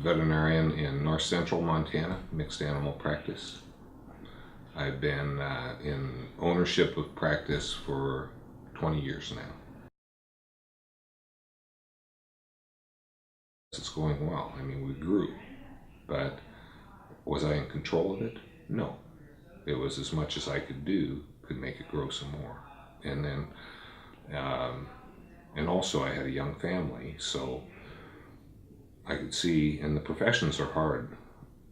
veterinarian in north central Montana, mixed animal practice. I've been in ownership of practice for 20 years now. It's going well. I mean, we grew, but was I in control of it? No. It was as much as I could do, could make it grow some more. And then, and also I had a young family, so I could see, and the professions are hard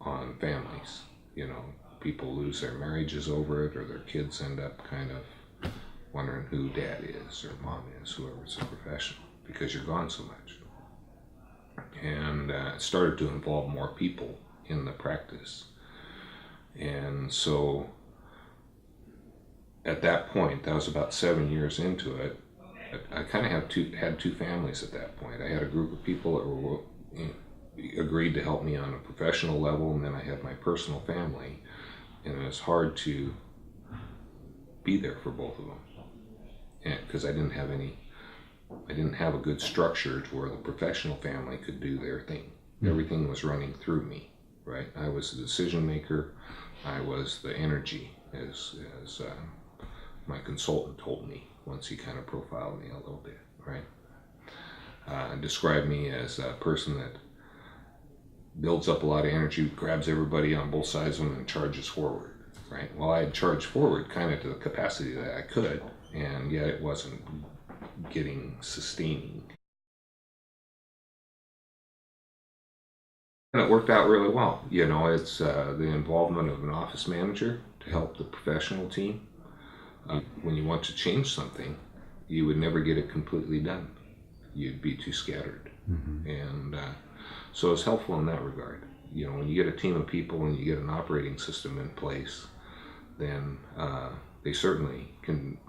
on families. You know, people lose their marriages over it, or their kids end up kind of wondering who dad is or mom is, whoever's a professional, because you're gone so much. And it started to involve more people in the practice. And so at that point, that was about 7 years into it, I kind of had two families at that point. I had a group of people that were agreed to help me on a professional level, and then I had my personal family, and it was hard to be there for both of them, because I didn't have a good structure to where the professional family could do their thing. Everything was running through me, right? I was the decision maker. I was the energy, as my consultant told me once he kind of profiled me a little bit, right? Described me as a person that builds up a lot of energy, grabs everybody on both sides of them, and charges forward, right? Well, I had charged forward kind of to the capacity that I could, and yet it wasn't getting sustaining. And it worked out really well. You know, it's the involvement of an office manager to help the professional team. When you want to change something, you would never get it completely done. You'd be too scattered. Mm-hmm. And so it's helpful in that regard. You know, when you get a team of people and you get an operating system in place, then they certainly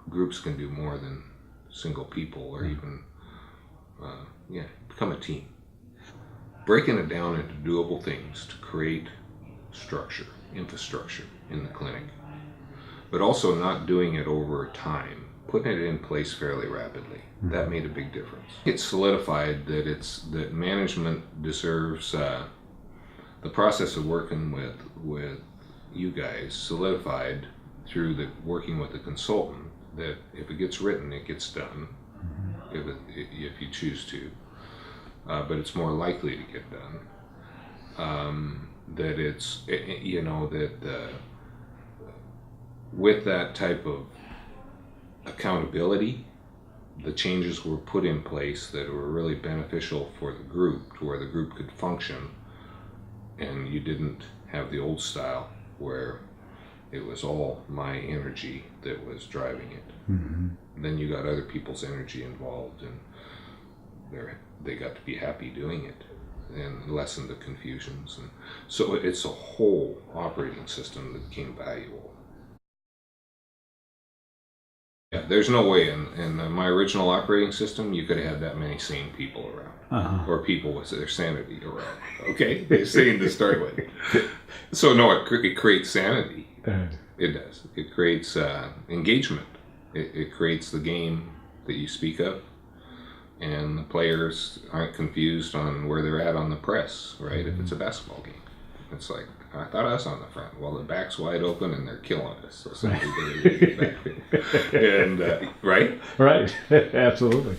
groups can do more than single people, or even, become a team. Breaking it down into doable things to create structure, infrastructure in the clinic, but also not doing it over time, putting it in place fairly rapidly. Mm-hmm. That made a big difference. It solidified that management deserves, the process of working with you guys solidified through the working with the consultant, that if it gets written, it gets done, mm-hmm. if you choose to, but it's more likely to get done. That it's, you know, that with that type of accountability, the changes were put in place that were really beneficial for the group, to where the group could function, and you didn't have the old style where it was all my energy that was driving it. Mm-hmm. Then you got other people's energy involved, and they got to be happy doing it and lessen the confusions. And so it's a whole operating system that became valuable. Yeah, there's no way in my original operating system you could have had that many sane people around, or people with their sanity around. Okay, they're sane to start with. So no, it creates sanity. It does. It creates engagement. It creates the game that you speak of, and the players aren't confused on where they're at on the press, right? If it's a basketball game, it's like, I thought I was on the front. Well, the back's wide open and they're killing us. So somebody's going to get back. And right? Right. Absolutely.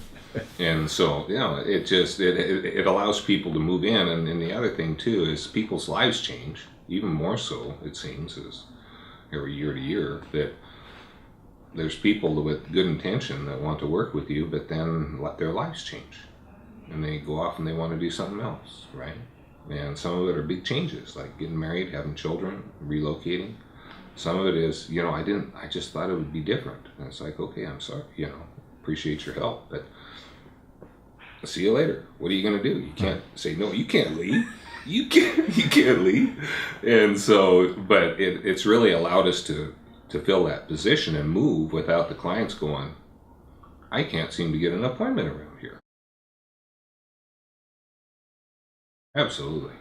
And so, you know, it allows people to move in. And the other thing too is people's lives change, even more so, it seems, as every year to year, that there's people with good intention that want to work with you, but then let their lives change. And they go off and they want to do something else, right? And some of it are big changes, like getting married, having children, relocating. Some of it is, you know, I just thought it would be different. And it's like, okay, I'm sorry, you know, appreciate your help, but see you later. What are you going to do? You can't say, no, you can't leave. You can't leave. And so, but it's really allowed us to fill that position and move without the clients going, I can't seem to get an appointment around here. Absolutely.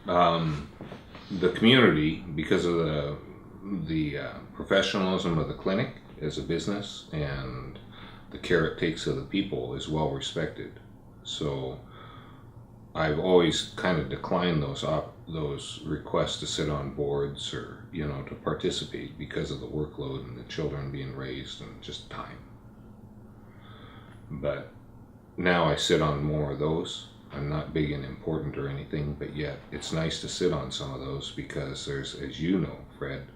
The community, because of the professionalism of the clinic as a business and the care it takes of the people, is well respected. So I've always kind of declined those requests to sit on boards or, you know, to participate because of the workload and the children being raised and just time. But now I sit on more of those. I'm not big and important or anything, but yet it's nice to sit on some of those because there's, as you know, Fred,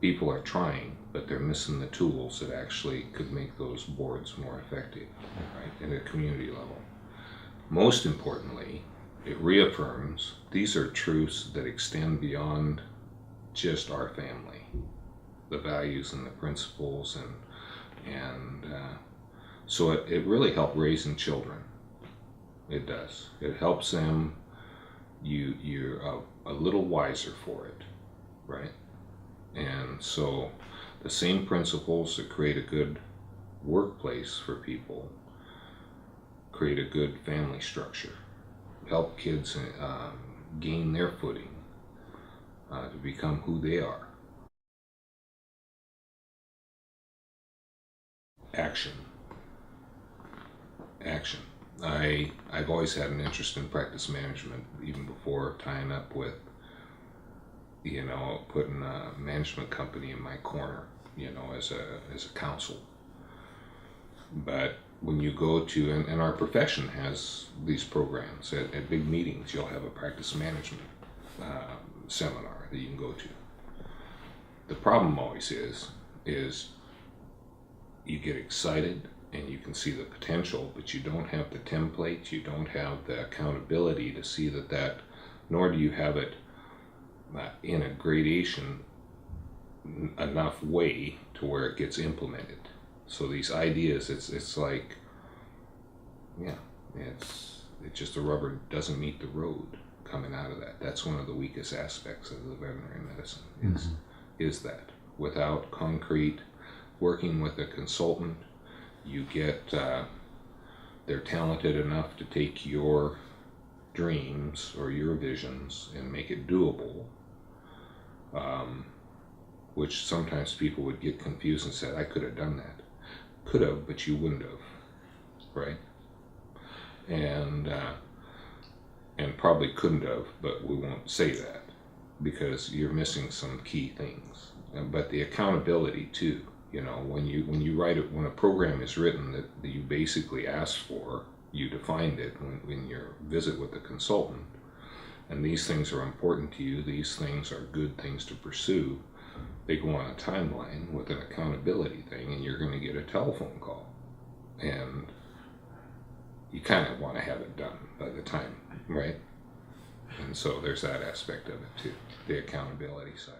people are trying, but they're missing the tools that actually could make those boards more effective, right, at a community level. Most importantly, it reaffirms these are truths that extend beyond just our family, the values and the principles, and so it really helped raising children. It does. It helps them. You're a little wiser for it, right? And so the same principles that create a good workplace for people create a good family structure, help kids gain their footing to become who they are. Action. Action. I've always had an interest in practice management, even before tying up with, you know, putting a management company in my corner, you know, as a counsel. But when you go to, and our profession has these programs, at big meetings, you'll have a practice management seminar that you can go to. The problem always is you get excited and you can see the potential, but you don't have the template, you don't have the accountability to see that, nor do you have it in a gradation enough way to where it gets implemented. So these ideas, it's like, yeah, it's just the rubber doesn't meet the road coming out of that. That's one of the weakest aspects of the veterinary medicine is that without concrete, working with a consultant, you get, they're talented enough to take your dreams or your visions and make it doable, which sometimes people would get confused and say, I could have done that. Could have, but you wouldn't have, right? And probably couldn't have, but we won't say that because you're missing some key things. But the accountability too, you know, when you write it, when a program is written that you basically asked for, you defined it when your visit with the consultant, and these things are important to you, these things are good things to pursue, they go on a timeline with an accountability thing, and you're going to get a telephone call. And you kind of want to have it done by the time, right? And so there's that aspect of it too, the accountability side.